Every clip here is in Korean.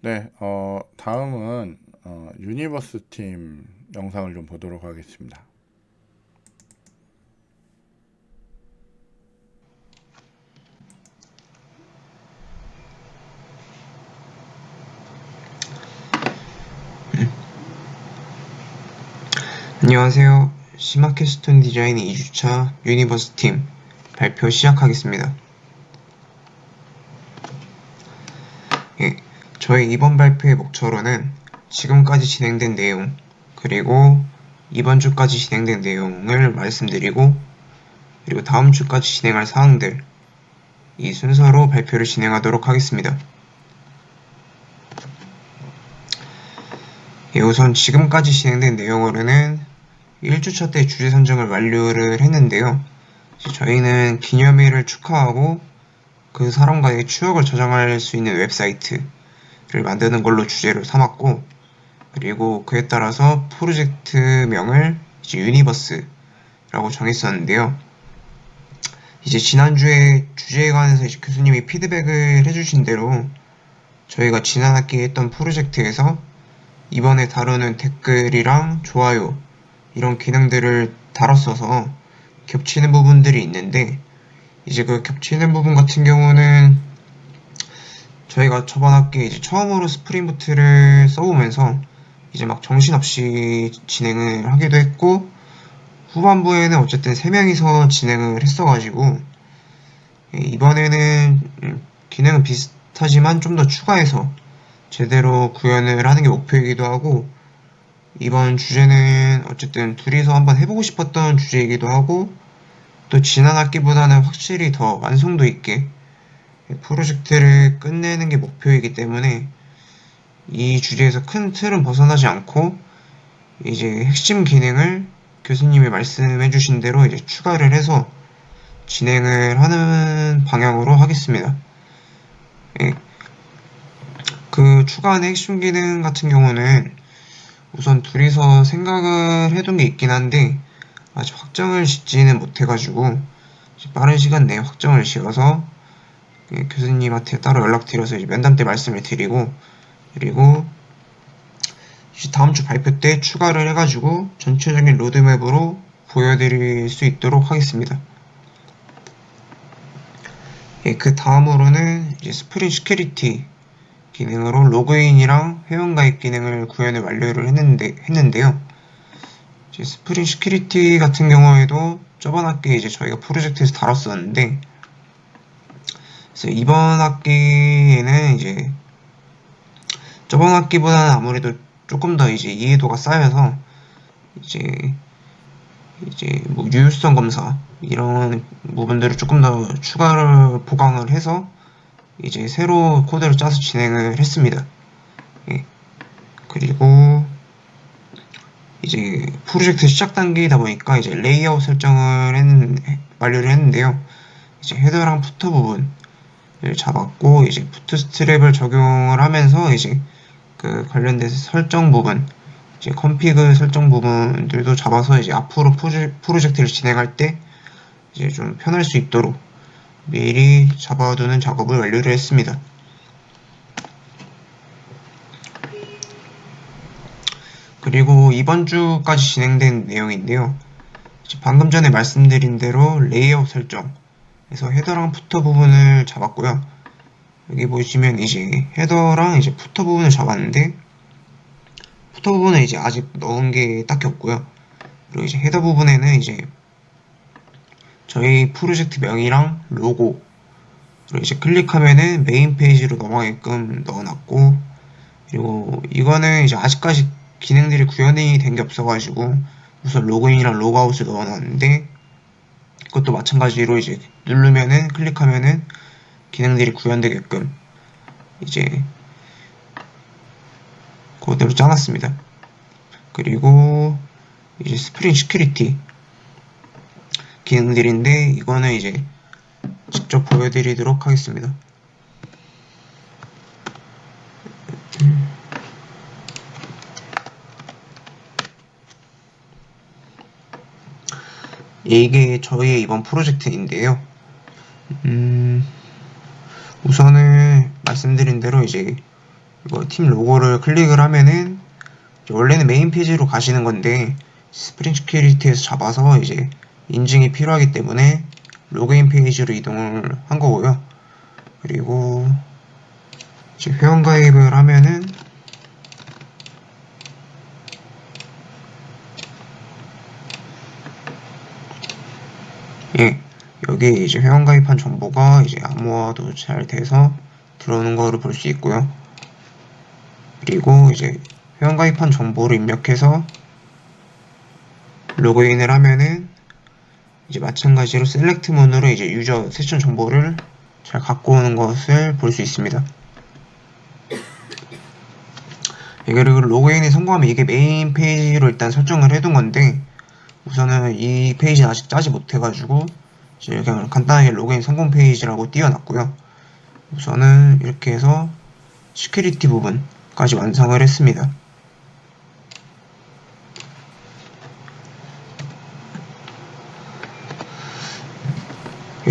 네, 다음은 유니버스 팀 영상을 좀 보도록 하겠습니다. 안녕하세요. 시마켓스톤 디자인 2주차 유니버스 팀 발표 시작하겠습니다. 예, 저희 이번 발표의 목표로는 지금까지 진행된 내용, 그리고 이번 주까지 진행된 내용을 말씀드리고, 그리고 다음 주까지 진행할 사항들, 이 순서로 발표를 진행하도록 하겠습니다. 예, 우선 지금까지 진행된 내용으로는 1주차 때 주제 선정을 완료를 했는데요. 저희는 기념일을 축하하고 그 사람과의 추억을 저장할 수 있는 웹사이트를 만드는 걸로 주제로 삼았고, 그리고 그에 따라서 프로젝트명을 이제 유니버스라고 정했었는데요. 이제 지난주에 주제에 관해서 이제 교수님이 피드백을 해주신 대로 저희가 지난 학기에 했던 프로젝트에서 이번에 다루는 댓글이랑 좋아요 이런 기능들을 다뤘어서 겹치는 부분들이 있는데, 이제 그 겹치는 부분 같은 경우는 저희가 저번 학기에 이제 처음으로 스프링 부트를 써보면서 이제 막 정신없이 진행을 하기도 했고, 후반부에는 어쨌든 3명이서 진행을 했어가지고, 이번에는 기능은 비슷하지만 좀 더 추가해서 제대로 구현을 하는 게 목표이기도 하고, 이번 주제는 어쨌든 둘이서 한번 해보고 싶었던 주제이기도 하고, 또 지난 학기보다는 확실히 더 완성도 있게 프로젝트를 끝내는 게 목표이기 때문에 이 주제에서 큰 틀은 벗어나지 않고 이제 핵심 기능을 교수님이 말씀해 주신 대로 이제 추가를 해서 진행을 하는 방향으로 하겠습니다. 예, 그 추가하는 핵심 기능 같은 경우는 우선 둘이서 생각을 해둔 게 있긴 한데 아직 확정을 짓지는 못해가지고 빠른 시간 내에 확정을 지어서 교수님한테 따로 연락드려서 이제 면담 때 말씀을 드리고, 그리고 다음 주 발표 때 추가를 해가지고 전체적인 로드맵으로 보여드릴 수 있도록 하겠습니다. 예, 그 다음으로는 이제 스프링 시큐리티 기능으로 로그인이랑 회원가입 기능을 구현을 완료를 했는데요. 이제 스프링 시큐리티 같은 경우에도 저번 학기에 이제 저희가 프로젝트에서 다뤘었는데, 그래서 이번 학기에는 이제 저번 학기보다는 아무래도 조금 더 이제 이해도가 쌓여서 이제 뭐 유효성 검사 이런 부분들을 조금 더 추가를 보강을 해서 이제 새로 코드를 짜서 진행을 했습니다. 예. 그리고 이제 프로젝트 시작 단계이다 보니까 이제 레이아웃 설정을 완료를 했는데요. 이제 헤더랑 부터 부분을 잡았고, 이제 부트스트랩을 적용을 하면서 이제 그 관련된 설정 부분, 이제 컨피그 설정 부분들도 잡아서 이제 앞으로 프로젝트를 진행할 때 이제 좀 편할 수 있도록 미리 잡아두는 작업을 완료를 했습니다. 그리고 이번 주까지 진행된 내용인데요. 방금 전에 말씀드린 대로 레이아웃 설정에서 헤더랑 푸터 부분을 잡았고요. 여기 보시면 이제 헤더랑 이제 푸터 부분을 잡았는데, 푸터 부분은 이제 아직 넣은 게 딱히 없고요. 그리고 이제 헤더 부분에는 이제 저희 프로젝트 명이랑 로고, 그리고 이제 클릭하면은 메인 페이지로 넘어가게끔 넣어놨고, 그리고 이거는 이제 아직까지 기능들이 구현이 된 게 없어가지고 우선 로그인이랑 로그아웃을 넣어놨는데, 이것도 마찬가지로 이제 누르면은 클릭하면은 기능들이 구현되게끔 이제 그대로 짜놨습니다. 그리고 이제 스프링 시큐리티 기능들인데, 이거는 이제 직접 보여드리도록 하겠습니다. 이게 저희의 이번 프로젝트인데요. 우선은 말씀드린 대로 이제 이거 팀 로고를 클릭을 하면은 원래는 메인 페이지로 가시는 건데 스프링 시큐리티에서 잡아서 이제 인증이 필요하기 때문에 로그인 페이지로 이동을 한 거고요. 그리고 이제 회원 가입을 하면은 예, 여기에 이제 회원 가입한 정보가 이제 암호화도 잘 돼서 들어오는 거를 볼 수 있고요. 그리고 이제 회원 가입한 정보를 입력해서 로그인을 하면은 이제 마찬가지로 셀렉트 문으로 이제 유저 세션 정보를 잘 갖고 오는 것을 볼 수 있습니다. 그리고 로그인에 성공하면 이게 메인 페이지로 일단 설정을 해둔 건데 우선은 이 페이지는 아직 짜지 못해가지고 이제 그냥 간단하게 로그인 성공 페이지라고 띄워놨고요. 우선은 이렇게 해서 시큐리티 부분까지 완성을 했습니다.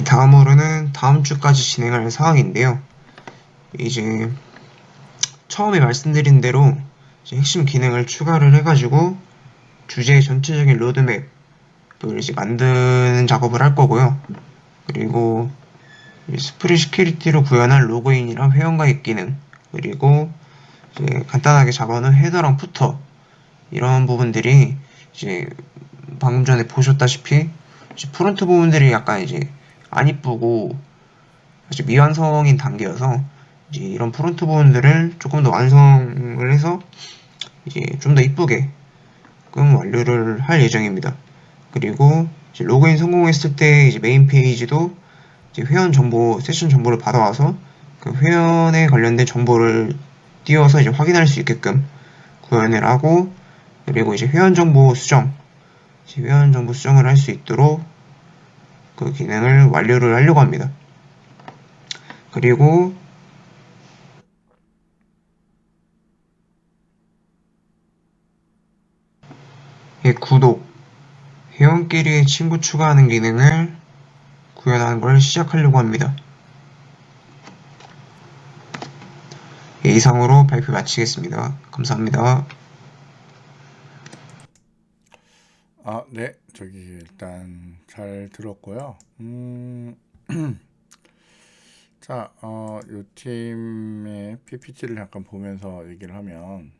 다음으로는 다음 주까지 진행할 사항인데요. 이제 처음에 말씀드린 대로 이제 핵심 기능을 추가를 해가지고 주제의 전체적인 로드맵을 이제 만드는 작업을 할 거고요. 그리고 스프링 시큐리티로 구현한 로그인이랑 회원가입 기능, 그리고 이제 간단하게 잡아놓은 헤더랑 푸터 이런 부분들이 이제 방금 전에 보셨다시피 이제 프론트 부분들이 약간 이제 안 이쁘고 사실 미완성인 단계여서 이제 이런 프론트 부분들을 조금 더 완성을 해서 이제 좀 더 이쁘게 완료를 할 예정입니다. 그리고 이제 로그인 성공했을 때 이제 메인 페이지도 이제 회원 정보, 세션 정보를 받아와서 그 회원에 관련된 정보를 띄워서 이제 확인할 수 있게끔 구현을 하고, 그리고 이제 회원 정보 수정, 이제 회원 정보 수정을 할 수 있도록 그 기능을 완료를 하려고 합니다. 그리고 구독, 회원끼리 친구 추가하는 기능을 구현하는 걸 시작하려고 합니다. 이상으로 발표 마치겠습니다. 감사합니다. 아, 네. 저기 일단 잘 들었고요. 자, 이 팀의 PPT를 잠깐 보면서 얘기를 하면,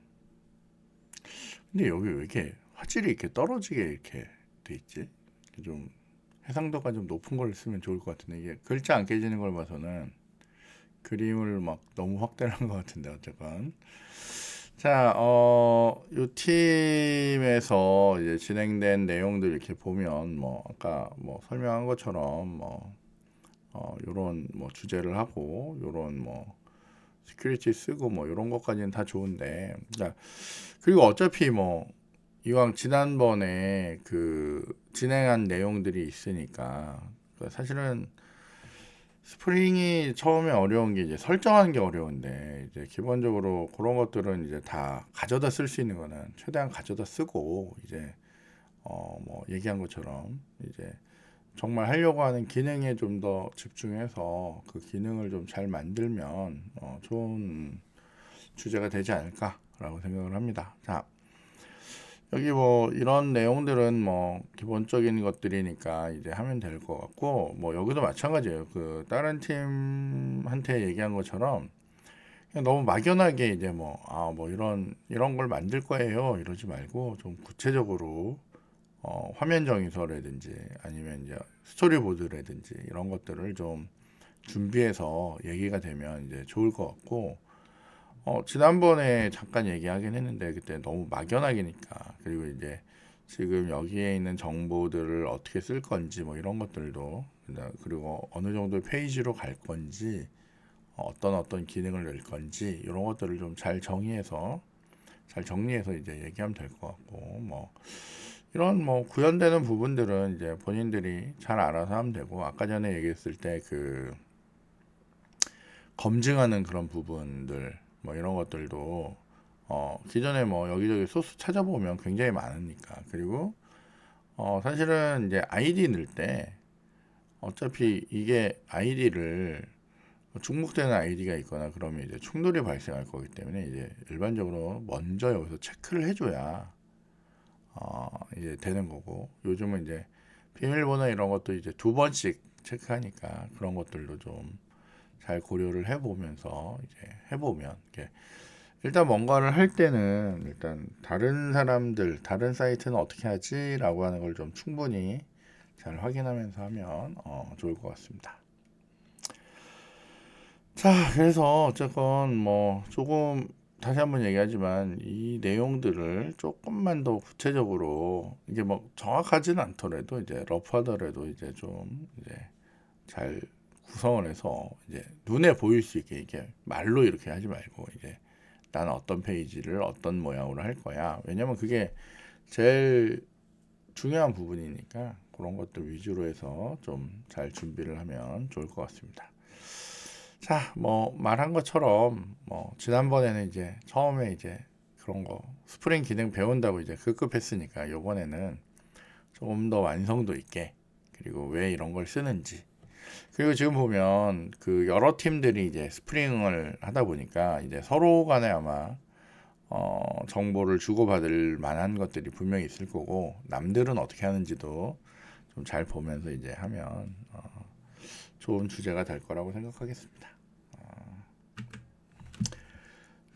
근데 여기 왜 이렇게 화질이 이렇게 떨어지게 이렇게 돼 있지? 좀 해상도가 좀 높은 걸 쓰면 좋을 것 같은데 이게 글자 안 깨지는 걸 봐서는 그림을 막 너무 확대를 한 것 같은데 어쨌건 자, 이 팀에서 이제 진행된 내용들 이렇게 보면 뭐 아까 뭐 설명한 것처럼 뭐 요런 뭐 주제를 하고 요런 뭐 시큐리티 쓰고 뭐 이런 것까지는 다 좋은데 자, 그리고 어차피 뭐 이왕 지난번에 그 진행한 내용들이 있으니까 사실은 스프링이 처음에 어려운 게 이제 설정하는 게 어려운데 이제 기본적으로 그런 것들은 이제 다 가져다 쓸 수 있는 거는 최대한 가져다 쓰고 이제 뭐 얘기한 것처럼 이제 정말 하려고 하는 기능에 좀 더 집중해서 그 기능을 좀 잘 만들면 좋은 주제가 되지 않을까라고 생각을 합니다. 자, 여기 뭐 이런 내용들은 뭐 기본적인 것들이니까 이제 하면 될 것 같고 뭐 여기도 마찬가지예요. 그 다른 팀한테 얘기한 것처럼 그냥 너무 막연하게 이제 뭐 뭐 이런 걸 만들 거예요 이러지 말고 좀 구체적으로 화면 정의서라든지 아니면 이제 스토리보드라든지 이런 것들을 좀 준비해서 얘기가 되면 이제 좋을 것 같고 지난번에 잠깐 얘기하긴 했는데 그때 너무 막연하게니까 그리고 이제 지금 여기에 있는 정보들을 어떻게 쓸 건지 뭐 이런 것들도 그리고 어느 정도 페이지로 갈 건지 어떤 기능을 낼 건지 이런 것들을 좀 잘 정리해서 이제 얘기하면 될 것 같고 뭐 이런 뭐 구현되는 부분들은 이제 본인들이 잘 알아서 하면 되고 아까 전에 얘기했을 때 그 검증하는 그런 부분들 뭐 이런 것들도 기존에 뭐 여기저기 소스 찾아보면 굉장히 많으니까 그리고 사실은 이제 아이디 넣을 때 어차피 이게 아이디를 중복되는 아이디가 있거나 그러면 이제 충돌이 발생할 거기 때문에 이제 일반적으로 먼저 여기서 체크를 해줘야 이제 되는 거고, 요즘은 이제 비밀번호 이런 것도 이제 두 번씩 체크하니까 그런 것들도 좀 잘 고려를 해보면서 이제 해보면, 이렇게 일단 뭔가를 할 때는 일단 다른 사람들, 다른 사이트는 어떻게 하지라고 하는 걸 좀 충분히 잘 확인하면서 하면 좋을 것 같습니다. 자, 그래서 어쨌건 뭐 조금 다시 한번 얘기하지만 이 내용들을 조금만 더 구체적으로, 이게 뭐 정확하지는 않더라도 이제 러프하더라도 이제 좀 이제 잘 구성을 해서 이제 눈에 보일 수 있게, 이게 말로 이렇게 하지 말고 이제 나는 어떤 페이지를 어떤 모양으로 할 거야. 왜냐면 그게 제일 중요한 부분이니까 그런 것들 위주로 해서 좀 잘 준비를 하면 좋을 것 같습니다. 자, 뭐 말한 것처럼 뭐 지난번에는 이제 처음에 이제 그런 거 스프링 기능 배운다고 이제 급급했으니까 요번에는 조금 더 완성도 있게, 그리고 왜 이런 걸 쓰는지, 그리고 지금 보면 그 여러 팀들이 이제 스프링을 하다 보니까 이제 서로 간에 아마 정보를 주고받을 만한 것들이 분명히 있을 거고, 남들은 어떻게 하는지도 좀 잘 보면서 이제 하면 좋은 주제가 될 거라고 생각하겠습니다.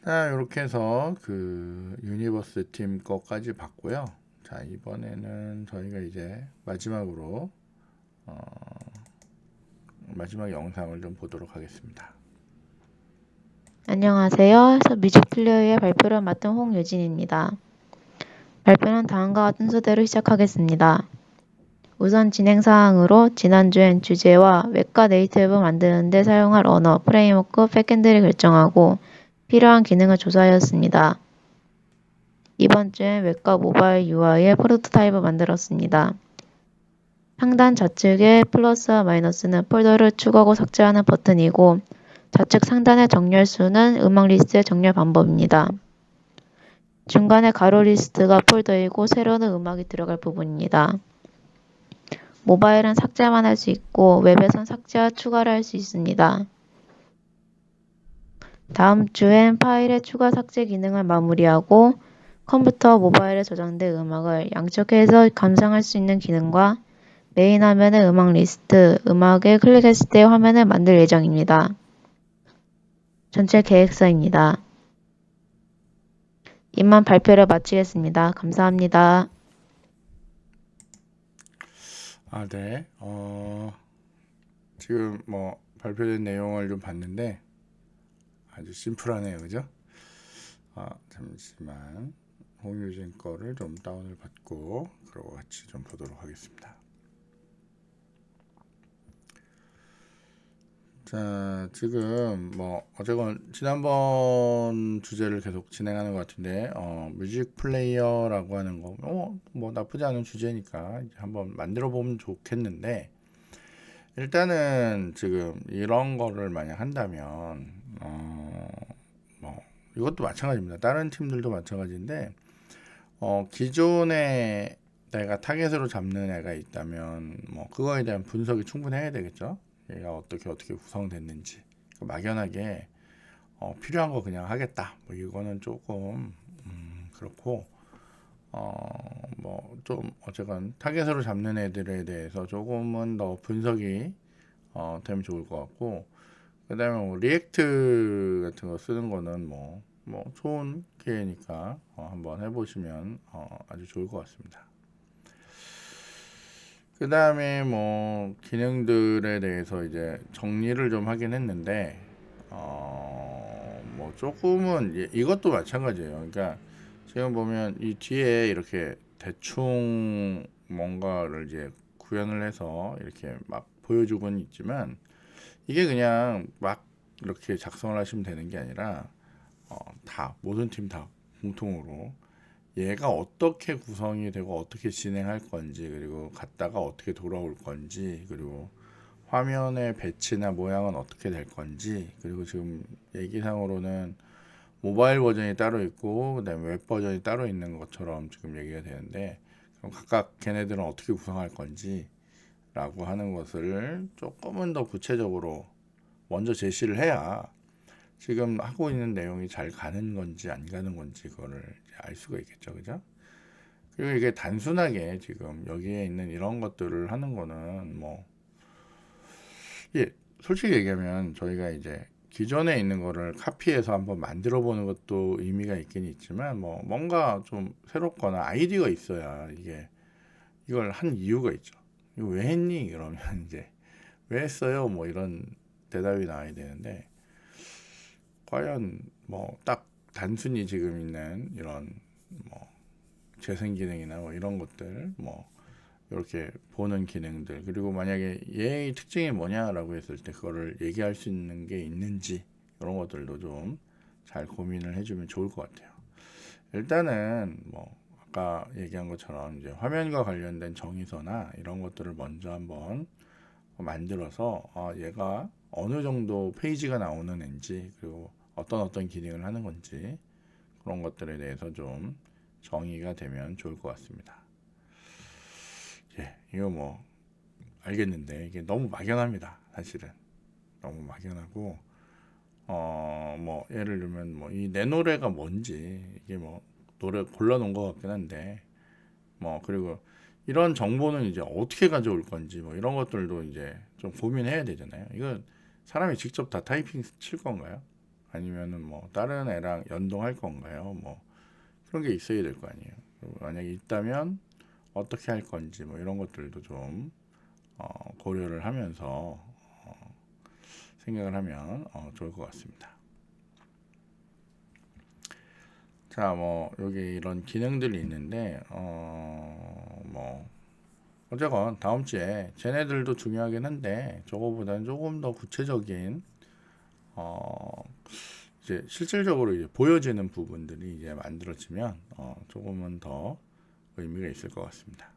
자, 이렇게 해서 그 유니버스 팀 거까지 봤고요. 자, 이번에는 저희가 이제 마지막으로 마지막 영상을 좀 보도록 하겠습니다. 안녕하세요. 뮤직플레이어의 발표를 맡은 홍유진입니다. 발표는 다음과 같은 순서대로 시작하겠습니다. 우선 진행사항으로 지난주엔 주제와 웹과 네이티브 만드는 데 사용할 언어, 프레임워크, 백엔드를 결정하고 필요한 기능을 조사하였습니다. 이번 주엔 웹과 모바일 UI의 프로토타입을 만들었습니다. 상단 좌측의 플러스와 마이너스는 폴더를 추가하고 삭제하는 버튼이고, 좌측 상단의 정렬수는 음악 리스트의 정렬 방법입니다. 중간에 가로 리스트가 폴더이고 세로는 음악이 들어갈 부분입니다. 모바일은 삭제만 할 수 있고 웹에선 삭제와 추가를 할 수 있습니다. 다음 주엔 파일의 추가 삭제 기능을 마무리하고 컴퓨터, 모바일에 저장된 음악을 양쪽에서 감상할 수 있는 기능과 메인 화면의 음악 리스트, 음악을 클릭했을 때 화면을 만들 예정입니다. 전체 계획서입니다. 이만 발표를 마치겠습니다. 감사합니다. 네. 지금 뭐 발표된 내용을 좀 봤는데 아주 심플하네요, 그죠? 잠시만 홍유진 거를 좀 다운을 받고 그러고 같이 좀 보도록 하겠습니다. 자, 지금 뭐 어쨌건 지난번 주제를 계속 진행하는 것 같은데, 뮤직 플레이어라고 하는 거, 뭐 나쁘지 않은 주제니까 이제 한번 만들어 보면 좋겠는데, 일단은 지금 이런 거를 만약 한다면, 뭐 이것도 마찬가지입니다. 다른 팀들도 마찬가지인데, 기존에 내가 타겟으로 잡는 애가 있다면 뭐 그거에 대한 분석이 충분히 해야 되겠죠. 얘가 어떻게 구성됐는지. 막연하게 필요한 거 그냥 하겠다, 뭐 이거는 조금 그렇고, 뭐 좀 어쨌건 타겟으로 잡는 애들에 대해서 조금은 더 분석이 되면 좋을 것 같고, 그 다음에 뭐 리액트 같은 거 쓰는 거는 뭐 좋은 기회니까 한번 해보시면 아주 좋을 것 같습니다. 그 다음에 뭐 기능들에 대해서 이제 정리를 좀 하긴 했는데, 뭐 조금은 이것도 마찬가지예요. 그러니까 지금 보면 이 뒤에 이렇게 대충 뭔가를 이제 구현을 해서 이렇게 막 보여주고는 있지만, 이게 그냥 막 이렇게 작성을 하시면 되는 게 아니라 다 모든 팀 다 공통으로 얘가 어떻게 구성이 되고 어떻게 진행할 건지, 그리고 갔다가 어떻게 돌아올 건지, 그리고 화면의 배치나 모양은 어떻게 될 건지, 그리고 지금 얘기상으로는 모바일 버전이 따로 있고 그다음에 웹 버전이 따로 있는 것처럼 지금 얘기가 되는데, 그럼 각각 걔네들은 어떻게 구성할 건지 라고 하는 것을 조금은 더 구체적으로 먼저 제시를 해야 지금 하고 있는 내용이 잘 가는 건지 안 가는 건지 그거를 이제 알 수가 있겠죠, 그죠? 그리고 이게 단순하게 지금 여기에 있는 이런 것들을 하는 거는 뭐 예, 솔직히 얘기하면 저희가 이제 기존에 있는 거를 카피해서 한번 만들어 보는 것도 의미가 있긴 있지만 뭐 뭔가 좀 새롭거나 아이디어가 있어야 이게 이걸 한 이유가 있죠. 이거 왜 했니? 그러면 이제 왜 했어요? 뭐 이런 대답이 나와야 되는데 과연 뭐 딱 단순히 지금 있는 이런 뭐 재생 기능이나 뭐 이런 것들 뭐 이렇게 보는 기능들 그리고 만약에 얘의 특징이 뭐냐라고 했을 때 그거를 얘기할 수 있는 게 있는지 이런 것들도 좀 잘 고민을 해주면 좋을 것 같아요. 일단은 뭐 아까 얘기한 것처럼 이제 화면과 관련된 정의서나 이런 것들을 먼저 한번 만들어서 얘가 어느 정도 페이지가 나오는 앤지 그리고 어떤 기능을 하는 건지 그런 것들에 대해서 좀 정의가 되면 좋을 것 같습니다. 예, 이거 뭐 알겠는데 이게 너무 막연합니다. 사실은 너무 막연하고 뭐 예를 들면 뭐 이 내 노래가 뭔지 이게 뭐 노래 골라놓은 것 같긴 한데 뭐 그리고 이런 정보는 이제 어떻게 가져올 건지 뭐 이런 것들도 이제 좀 고민해야 되잖아요. 이거 사람이 직접 다 타이핑 칠 건가요? 아니면은 뭐 다른 애랑 연동할 건가요? 뭐 그런 게 있어야 될 거 아니에요. 그리고 만약에 있다면 어떻게 할 건지 뭐 이런 것들도 좀 고려를 하면서 생각을 하면 좋을 것 같습니다. 자, 뭐 여기 이런 기능들이 있는데 뭐 어쨌건 다음 주에 쟤네들도 중요하긴 한데 저거보다는 조금 더 구체적인 이제 실질적으로 이제 보여지는 부분들이 이제 만들어지면 조금은 더 의미가 있을 것 같습니다.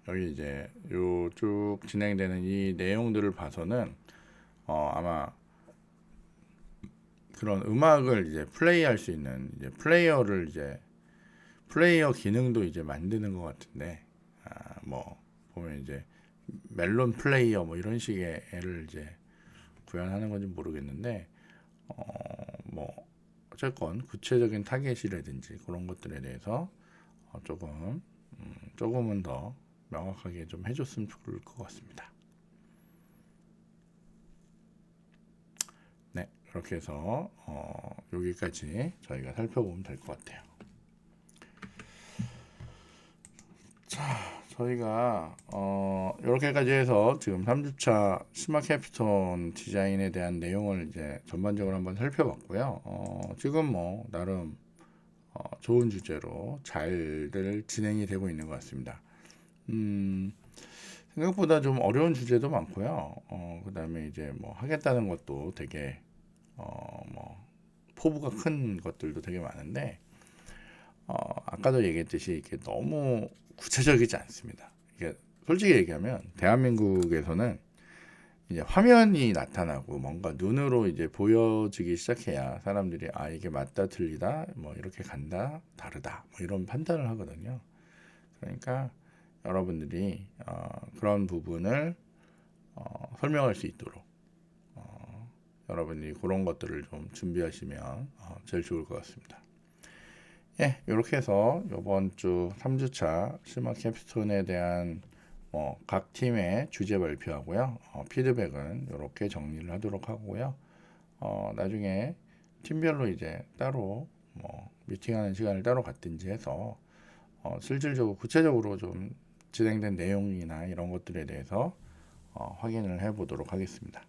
여기 이제 요 쭉 진행되는 이 내용들을 봐서는 아마 그런 음악을 이제 플레이할 수 있는 이제 플레이어 기능도 이제 만드는 것 같은데 뭐 보면 이제 멜론 플레이어 뭐 이런 식의 애를 이제 구현하는 건지 모르겠는데 뭐 어쨌건 구체적인 타겟이라든지 그런 것들에 대해서 조금은 더 명확하게 좀 해줬으면 좋을 것 같습니다. 네, 그렇게 해서 여기까지 저희가 살펴보면 될 것 같아요. 자, 저희가 이렇게까지 해서 지금 3주차 스마트 캡스톤 디자인에 대한 내용을 이제 전반적으로 한번 살펴봤고요. 지금 뭐 나름 좋은 주제로 잘들 진행이 되고 있는 것 같습니다. 생각보다 좀 어려운 주제도 많고요. 그 다음에 이제 뭐 하겠다는 것도 되게 뭐 포부가 큰 것들도 되게 많은데 아까도 얘기했듯이 이게 너무 구체적이지 않습니다. 이게 솔직히 얘기하면 대한민국에서는 이제 화면이 나타나고 뭔가 눈으로 이제 보여지기 시작해야 사람들이 이게 맞다 틀리다 뭐 이렇게 간다 다르다 뭐 이런 판단을 하거든요. 그러니까 여러분들이 그런 부분을 설명할 수 있도록 여러분이 그런 것들을 좀 준비하시면 제일 좋을 것 같습니다. 예, 이렇게 해서 이번 주 3주차 스마트 캡스톤에 대한 각 팀의 주제 발표하고요. 피드백은 이렇게 정리를 하도록 하고요. 나중에 팀별로 이제 따로 미팅하는 시간을 따로 갖든지 해서 실질적으로 구체적으로 좀 진행된 내용이나 이런 것들에 대해서 확인을 해 보도록 하겠습니다.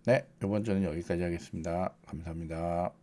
네, 이번 주는 여기까지 하겠습니다. 감사합니다.